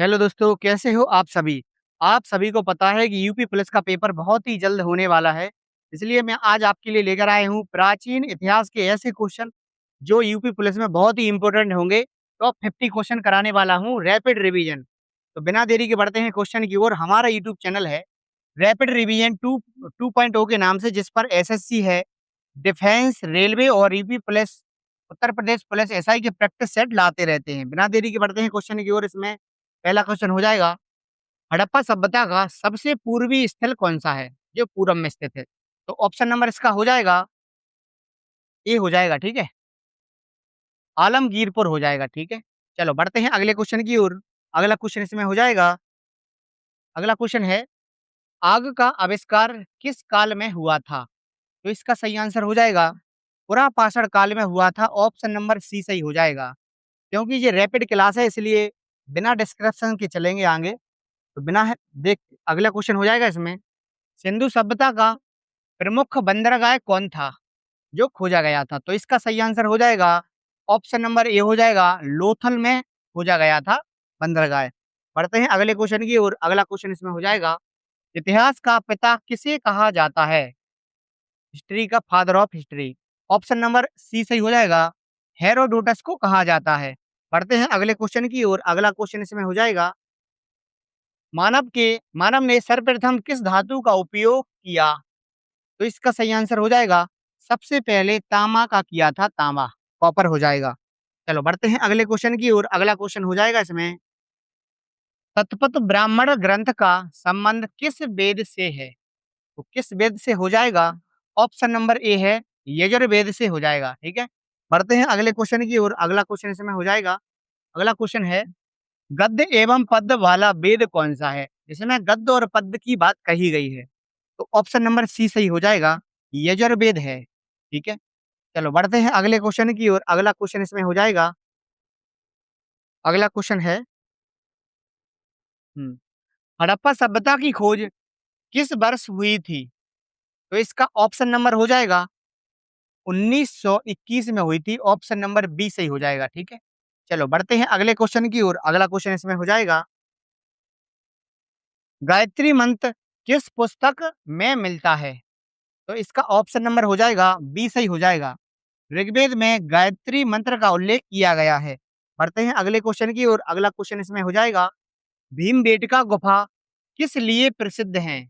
Hello दोस्तों, कैसे हो आप सभी? आप सभी को पता है कि यूपी पुलिस का पेपर बहुत ही जल्द होने वाला है। इसलिए मैं आज आपके लिए लेकर आया हूँ प्राचीन इतिहास के ऐसे क्वेश्चन जो यूपी पुलिस में बहुत ही इम्पोर्टेंट होंगे। टॉप 50 क्वेश्चन कराने वाला हूँ रैपिड रिवीजन। तो बिना देरी के बढ़ते हैं क्वेश्चन की ओर। हमारा यूट्यूब चैनल है रैपिड रिवीजन 2.0 के नाम से, जिस पर एसएससी है, डिफेंस, रेलवे और UP police, Uttar Pradesh police SI के प्रैक्टिस सेट लाते रहते हैं। बिना देरी के बढ़ते हैं क्वेश्चन की ओर। इसमें पहला क्वेश्चन हो जाएगा, हड़प्पा सभ्यता का सबसे पूर्वी स्थल कौन सा है जो पूरब में स्थित है? तो ऑप्शन नंबर इसका हो जाएगा ए हो जाएगा, ठीक है। आलमगीरपुर हो जाएगा, ठीक है। चलो बढ़ते हैं अगले क्वेश्चन की ओर। अगला क्वेश्चन इसमें हो जाएगा, अगला क्वेश्चन है, आग का आविष्कार किस काल में हुआ था? तो इसका सही आंसर हो जाएगा पुरापाषाण काल में हुआ था। ऑप्शन नंबर सी सही हो जाएगा। क्योंकि ये रैपिड क्लास है इसलिए बिना डिस्क्रिप्शन के चलेंगे आगे। तो बिना देख अगला क्वेश्चन हो जाएगा इसमें, सिंधु सभ्यता का प्रमुख बंदरगाह कौन था जो खोजा गया था? तो इसका सही आंसर हो जाएगा ऑप्शन नंबर ए हो जाएगा, लोथल में खोजा गया था बंदरगाह। बढ़ते हैं अगले क्वेश्चन की ओर। अगला क्वेश्चन इसमें हो जाएगा, इतिहास का पिता किसे कहा जाता है? हिस्ट्री का father of history. Option number C सही हो जाएगा, हेरोडोटस को कहा जाता है। बढ़ते हैं अगले क्वेश्चन की ओर। अगला क्वेश्चन इसमें हो जाएगा, मानव ने सर्वप्रथम किस धातु का उपयोग किया? तो इसका सही आंसर हो जाएगा, सबसे पहले तांबा का किया था, तांबा, कॉपर हो जाएगा। चलो बढ़ते हैं अगले क्वेश्चन की ओर। अगला क्वेश्चन हो जाएगा इसमें, शतपथ ब्राह्मण ग्रंथ का संबंध किस वेद से है? तो किस वेद से हो जाएगा? ऑप्शन नंबर ए है, यजुर्वेद से हो जाएगा, ठीक है। बढ़ते हैं अगले क्वेश्चन की ओर। अगला क्वेश्चन इसमें हो जाएगा, अगला क्वेश्चन है, गद्य एवं पद्य वाला वेद कौन सा है? जिसमें गद्य और पद्य की बात कही गई है। तो ऑप्शन नंबर सी सही हो जाएगा, यजुर्वेद है, ठीक है। चलो बढ़ते हैं अगले क्वेश्चन की ओर। अगला क्वेश्चन इसमें हो जाएगा, अगला क्वेश्चन है, हम्म, हड़प्पा सभ्यता की खोज किस वर्ष हुई थी? तो इसका ऑप्शन नंबर हो जाएगा 1921 में हुई थी। ऑप्शन नंबर बी सही हो जाएगा, ठीक है। चलो बढ़ते हैं अगले क्वेश्चन की ओर। अगला क्वेश्चन इसमें हो जाएगा, गायत्री मंत्र किस पुस्तक में मिलता है? तो इसका ऑप्शन नंबर हो जाएगा बी सही हो जाएगा, ऋग्वेद में गायत्री मंत्र का उल्लेख किया गया है। बढ़ते हैं अगले क्वेश्चन की ओर। अगला क्वेश्चन इसमें हो जाएगा, भीमबेटका गुफा किस लिए प्रसिद्ध है?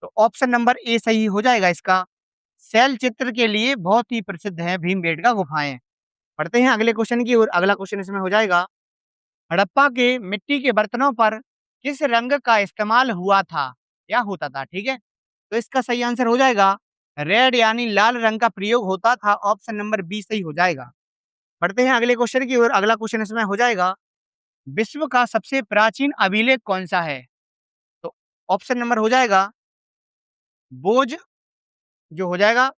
तो ऑप्शन नंबर ए सही हो जाएगा इसका, शैल चित्र के लिए बहुत ही प्रसिद्ध है भीमबेटका गुफाएं। बढ़ते हैं अगले क्वेश्चन की ओर। अगला क्वेश्चन इसमें हो जाएगा, हड़प्पा के मिट्टी के बर्तनों पर किस रंग का इस्तेमाल हुआ था या होता था, ठीक है। तो इसका सही आंसर हो जाएगा, रेड यानी लाल रंग का प्रयोग होता था। ऑप्शन नंबर बी सही हो जाएगा। बढ़ते हैं अगले क्वेश्चन की ओर। अगला क्वेश्चन इसमें हो जाएगा, विश्व का सबसे प्राचीन अभिलेख कौन सा है? तो ऑप्शन नंबर हो जाएगा बोझ, जो हो जाएगा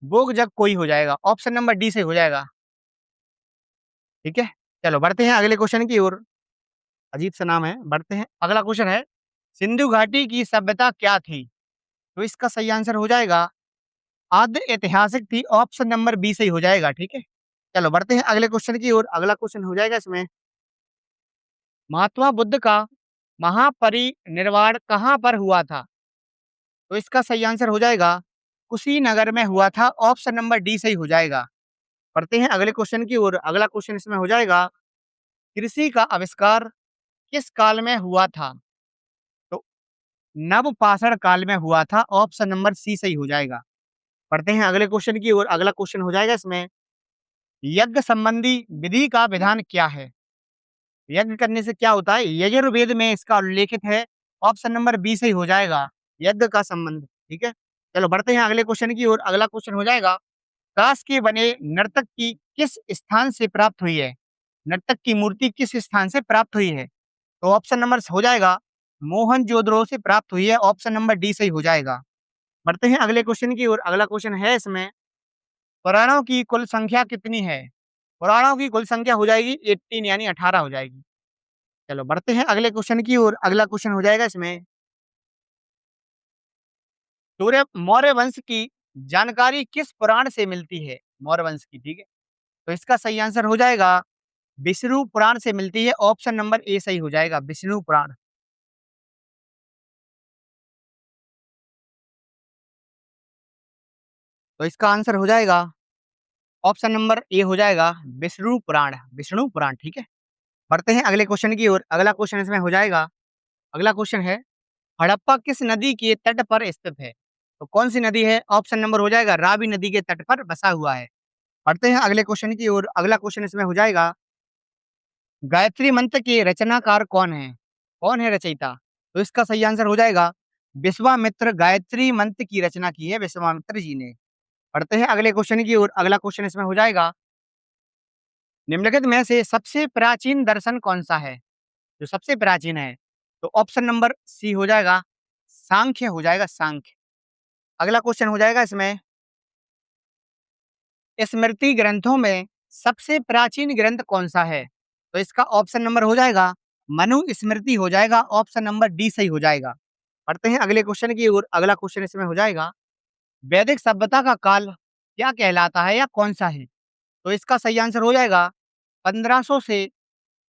बोग जग कोई हो जाएगा। ऑप्शन नंबर डी से हो जाएगा, ठीक है। चलो बढ़ते हैं अगले क्वेश्चन की ओर। अजीब सा नाम है। बढ़ते हैं अगला क्वेश्चन है, सिंधु घाटी की सभ्यता क्या थी? तो इसका सही आंसर हो जाएगा, आद्य ऐतिहासिक थी। ऑप्शन नंबर बी सही हो जाएगा, ठीक है। चलो बढ़ते हैं अगले क्वेश्चन की ओर। अगला क्वेश्चन हो जाएगा इसमें, महात्मा बुद्ध का महापरिनिर्वाण कहाँ पर हुआ था? तो इसका सही आंसर हो जाएगा, कुशीनगर में हुआ था। ऑप्शन नंबर डी सही हो जाएगा। पढ़ते हैं अगले क्वेश्चन की ओर। अगला क्वेश्चन इसमें हो जाएगा, कृषि का आविष्कार किस काल में हुआ था? तो नवपाषाण काल में हुआ था। ऑप्शन नंबर सी सही हो जाएगा। पढ़ते हैं अगले क्वेश्चन की ओर। अगला क्वेश्चन हो जाएगा इसमें, यज्ञ संबंधी विधि का विधान क्या है? यज्ञ करने से क्या होता है? यजुर्वेद में इसका उल्लेखित है। ऑप्शन नंबर बी सही हो जाएगा, यज्ञ का संबंध, ठीक है। चलो बढ़ते हैं अगले क्वेश्चन की ओर। अगला क्वेश्चन हो जाएगा, कांस्य के बने नर्तक की किस स्थान से प्राप्त हुई है? नर्तक की मूर्ति किस स्थान से प्राप्त हुई है? तो ऑप्शन नंबर हो जाएगा, मोहनजोदड़ो से प्राप्त हुई है। ऑप्शन नंबर डी सही हो जाएगा। बढ़ते हैं अगले क्वेश्चन की ओर। अगला क्वेश्चन है इसमें, पुराणों की कुल संख्या कितनी है? पुराणों की कुल संख्या हो जाएगी 18 यानी 18 हो जाएगी। चलो बढ़ते हैं अगले क्वेश्चन की ओर। अगला क्वेश्चन हो जाएगा इसमें, सूर्य मौर्य वंश की जानकारी किस पुराण से मिलती है? मौर्य वंश की, ठीक है। तो इसका सही आंसर हो जाएगा, विष्णु पुराण से मिलती है, ऑप्शन नंबर ए सही हो जाएगा, विष्णु पुराण। तो इसका आंसर हो जाएगा ऑप्शन नंबर ए हो जाएगा विष्णु पुराण, विष्णु पुराण, ठीक है। बढ़ते हैं अगले क्वेश्चन की ओर, अगला क्वेश्चन इसमें हो जाएगा, अगला क्वेश्चन है, हड़प्पा किस नदी के तट पर स्थित है? तो कौन सी नदी है? ऑप्शन नंबर हो जाएगा रावी नदी के तट पर बसा हुआ है। बढ़ते हैं अगले क्वेश्चन की ओर, अगला क्वेश्चन इसमें हो जाएगा, गायत्री मंत्र के रचनाकार कौन है? कौन है रचयिता? तो इसका सही आंसर हो जाएगा विश्वामित्र, गायत्री मंत्र की रचना की है विश्वामित्र जी ने। बढ़ते हैं अगले क्वेश्चन की ओर, अगला क्वेश्चन इसमें हो जाएगा, निम्नलिखित में से सबसे प्राचीन दर्शन कौन-सा है? जो सबसे प्राचीन है, तो ऑप्शन नंबर सी हो जाएगा, सांख्य हो जाएगा, सांख्य। अगला क्वेश्चन हो जाएगा इसमें, स्मृति ग्रंथों में सबसे प्राचीन ग्रंथ कौन-सा है? तो इसका ऑप्शन नंबर हो जाएगा मनुस्मृति हो जाएगा, ऑप्शन नंबर डी सही हो जाएगा। पढ़ते हैं अगले क्वेश्चन की ओर, अगला क्वेश्चन इसमें हो जाएगा, वैदिक सभ्यता का काल क्या कहलाता है या कौन-सा है? तो इसका सही आंसर हो जाएगा 1500 से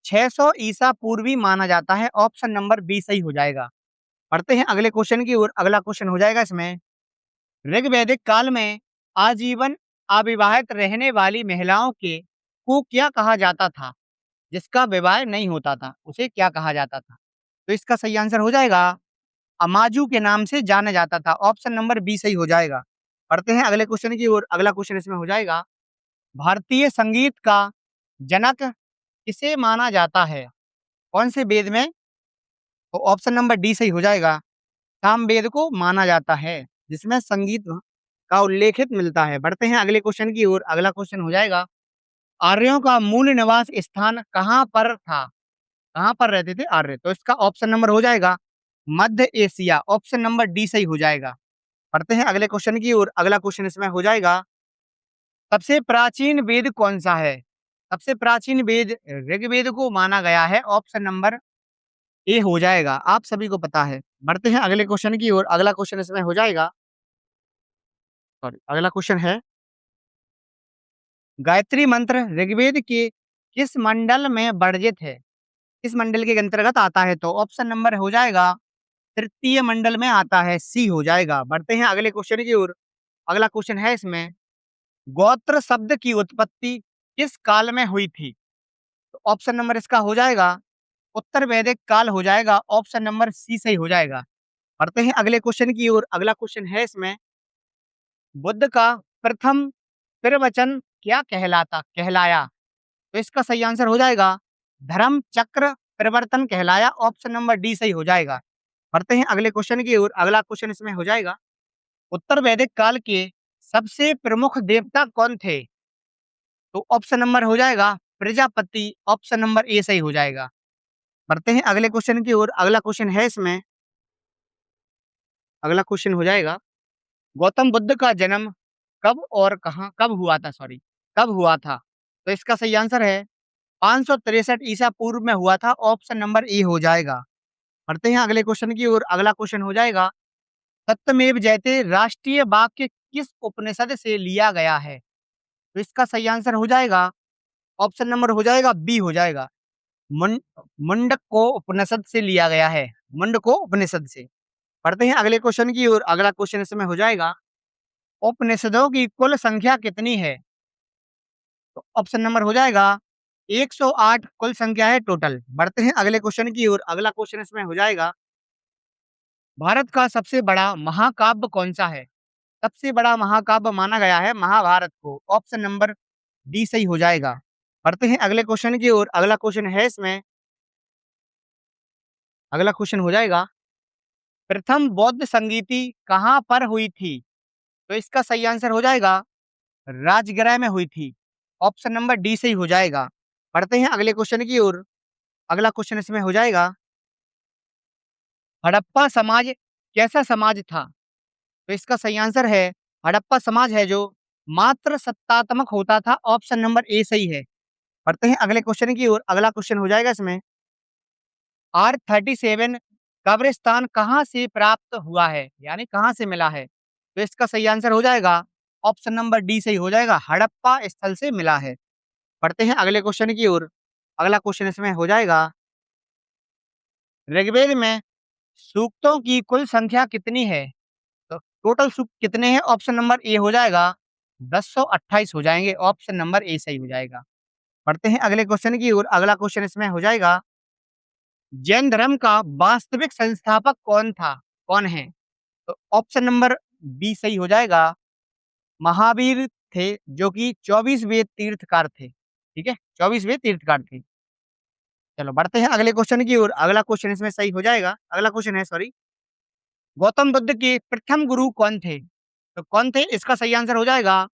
600 ईसा पूर्वी माना जाता है, ऑप्शन नंबर बी सही हो जाएगा। पढ़ते हैं अगले क्वेश्चन की ओर, अगला क्वेश्चन हो जाएगा इसमें, ऋग्वैदिक काल में आजीवन अविवाहित रहने वाली महिलाओं के को क्या कहा जाता था? जिसका विवाह नहीं होता था, उसे क्या कहा जाता था? तो इसका सही आंसर हो जाएगा अमाजू के नाम से जाना जाता था, ऑप्शन नंबर बी सही हो जाएगा। पढ़ते हैं अगले क्वेश्चन की ओर, अगला क्वेश्चन इसमें हो जाएगा, भारतीय संगीत का जनक किसे माना जाता है? कौन से वेद में? तो ऑप्शन नंबर डी सही हो जाएगा, सामवेद को माना जाता है, जिसमें संगीत का उल्लेखित मिलता है। बढ़ते हैं अगले क्वेश्चन की ओर, अगला क्वेश्चन हो जाएगा, आर्यों का मूल निवास स्थान कहाँ पर था? कहाँ पर रहते थे आर्य? तो इसका ऑप्शन नंबर हो जाएगा मध्य एशिया, ऑप्शन नंबर डी सही हो जाएगा। पढ़ते हैं अगले क्वेश्चन की ओर, अगला क्वेश्चन इसमें हो जाएगा, सबसे प्राचीन वेद कौन-सा है? सबसे प्राचीन वेद ऋग्वेद को माना गया है, ऑप्शन नंबर ए हो जाएगा, आप सभी को पता है। बढ़ते हैं अगले क्वेश्चन की ओर, अगला क्वेश्चन इसमें हो जाएगा, सॉरी, अगला क्वेश्चन है, गायत्री मंत्र ऋग्वेद के किस मंडल में वर्जित है? किस मंडल के अंतर्गत आता है? तो ऑप्शन नंबर हो जाएगा तृतीय मंडल में आता है, सी हो जाएगा। बढ़ते हैं अगले क्वेश्चन की ओर, अगला क्वेश्चन है इसमें, गोत्र शब्द की उत्पत्ति किस काल में हुई थी? तो ऑप्शन नंबर इसका हो जाएगा उत्तर वैदिक काल हो जाएगा, ऑप्शन नंबर सी सही हो जाएगा। बढ़ते हैं अगले क्वेश्चन की ओर, अगला क्वेश्चन है इसमें, बुद्ध का प्रथम प्रवचन क्या कहलाया? तो इसका सही आंसर हो जाएगा धर्म चक्र परिवर्तन कहलाया, ऑप्शन नंबर डी सही हो जाएगा। बढ़ते हैं अगले क्वेश्चन की ओर, अगला क्वेश्चन इसमें हो जाएगा, उत्तर वैदिक काल के सबसे प्रमुख देवता कौन थे? तो ऑप्शन नंबर हो जाएगा प्रजापति, ऑप्शन नंबर ए सही हो जाएगा। बढ़ते हैं अगले क्वेश्चन की ओर, अगला क्वेश्चन है इसमें, अगला क्वेश्चन हो जाएगा, गौतम बुद्ध का जन्म कब हुआ था? तो इसका सही आंसर है 563 ईसा पूर्व में हुआ था, ऑप्शन नंबर ए हो जाएगा। बढ़ते हैं अगले क्वेश्चन की ओर, अगला क्वेश्चन हो जाएगा, सत्यमेव जयते राष्ट्रीय वाक्य किस उपनिषद से लिया गया है? तो इसका सही आंसर हो जाएगा, ऑप्शन नंबर हो जाएगा बी हो जाएगा, मुं मुंडको उपनिषद से लिया गया है, मुंडको उपनिषद से। पढ़ते हैं अगले क्वेश्चन की ओर, अगला क्वेश्चन इसमें हो जाएगा, उपनिषदों की कुल संख्या कितनी है? तो ऑप्शन नंबर हो जाएगा 108 कुल संख्या है टोटल। बढ़ते हैं अगले क्वेश्चन की ओर, अगला क्वेश्चन इसमें हो जाएगा, भारत का सबसे बड़ा महाकाव्य कौन-सा है? सबसे बड़ा महाकाव्य माना गया है महाभारत को, ऑप्शन नंबर डी सही हो जाएगा। बढ़ते हैं अगले क्वेश्चन की ओर, अगला क्वेश्चन है इसमें, अगला क्वेश्चन हो जाएगा, प्रथम बौद्ध संगीति कहाँ पर हुई थी? तो इसका सही आंसर हो जाएगा राजगृह में हुई थी, ऑप्शन नंबर डी सही हो जाएगा। बढ़ते हैं अगले क्वेश्चन की ओर, अगला क्वेश्चन इसमें हो जाएगा, हड़प्पा समाज कैसा समाज था? तो इसका सही आंसर है हड़प्पा समाज है जो मात्र सत्तात्मक होता था, ऑप्शन नंबर ए सही है। बढ़ते हैं अगले क्वेश्चन की ओर, अगला क्वेश्चन हो जाएगा इसमें, R37 कब्रिस्तान कहाँ से प्राप्त हुआ है? यानी कहाँ से मिला है? तो इसका सही आंसर हो जाएगा ऑप्शन नंबर डी सही हो जाएगा, हड़प्पा स्थल से मिला है। बढ़ते हैं अगले क्वेश्चन की ओर, अगला क्वेश्चन इसमें हो जाएगा, ऋग्वेद में सूक्तों की कुल संख्या कितनी है? तो टोटल सूक्त कितने हैं? ऑप्शन नंबर ए हो जाएगा 1028 हो जाएँगे, ऑप्शन नंबर ए सही हो जाएगा। बढ़ते हैं अगले क्वेश्चन की ओर, अगला क्वेश्चन इसमें हो जाएगा, जैन धर्म का वास्तविक संस्थापक कौन था? कौन है? तो ऑप्शन नंबर बी सही हो जाएगा, महावीर थे, जो कि 24वें तीर्थकार थे। ठीक है? 24वें तीर्थकार थे। चलो बढ़ते हैं अगले क्वेश्चन की ओर, अगला क्वेश्चन इसमें सही हो जाएगा। अगला क्वेश्चन है, सॉरी, गौतम बुद्ध के प्रथम गुरु कौन थे? तो कौन थे? इसका सही आंसर हो जाएगा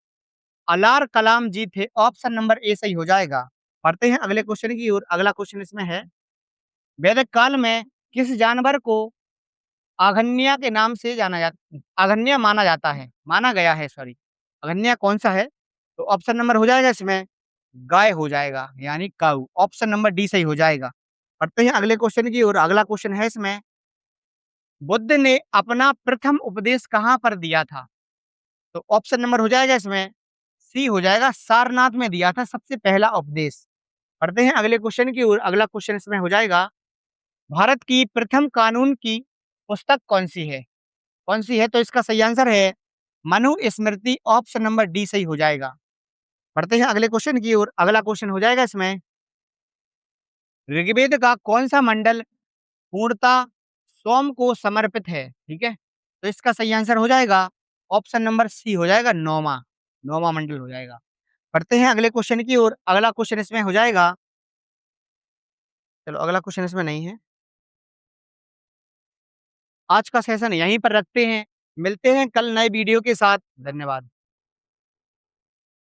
अलार कलाम जी थे, ऑप्शन नंबर ए सही हो जाएगा। पढ़ते हैं अगले क्वेश्चन की ओर, अगला क्वेश्चन इसमें है, वैदिक काल में किस जानवर को आघन्या के नाम से आघन्या माना जाता है, माना गया है, सॉरी, आघन्या कौन सा है? तो ऑप्शन नंबर हो जाएगा इसमें गाय हो जाएगा, यानी काऊ, ऑप्शन नंबर डी सही हो जाएगा। पढ़ते हैं अगले क्वेश्चन की ओर, अगला क्वेश्चन है इसमें, बुद्ध ने अपना प्रथम उपदेश कहाँ पर दिया था? तो ऑप्शन नंबर हो जाएगा इसमें सी हो जाएगा, सारनाथ में दिया था सबसे पहला उपदेश। पढ़ते हैं अगले क्वेश्चन की ओर, अगला क्वेश्चन इसमें हो जाएगा, भारत की प्रथम कानून की पुस्तक कौन-सी है? कौन-सी है? तो इसका सही आंसर है मनुस्मृति, ऑप्शन नंबर डी सही हो जाएगा। पढ़ते हैं अगले क्वेश्चन की ओर, अगला क्वेश्चन हो जाएगा इसमें, ऋग्वेद का कौन-सा मंडल पूर्णतः सोम को समर्पित है? ठीक है? तो इसका सही आंसर हो जाएगा ऑप्शन नंबर सी हो जाएगा, नौवां, नौवां मंडल हो जाएगा। पढ़ते हैं अगले क्वेश्चन की ओर, अगला क्वेश्चन इसमें हो जाएगा, चलो अगला क्वेश्चन इसमें नहीं है। आज का सेशन यहीं पर रखते हैं। मिलते हैं कल नए वीडियो के साथ। धन्यवाद।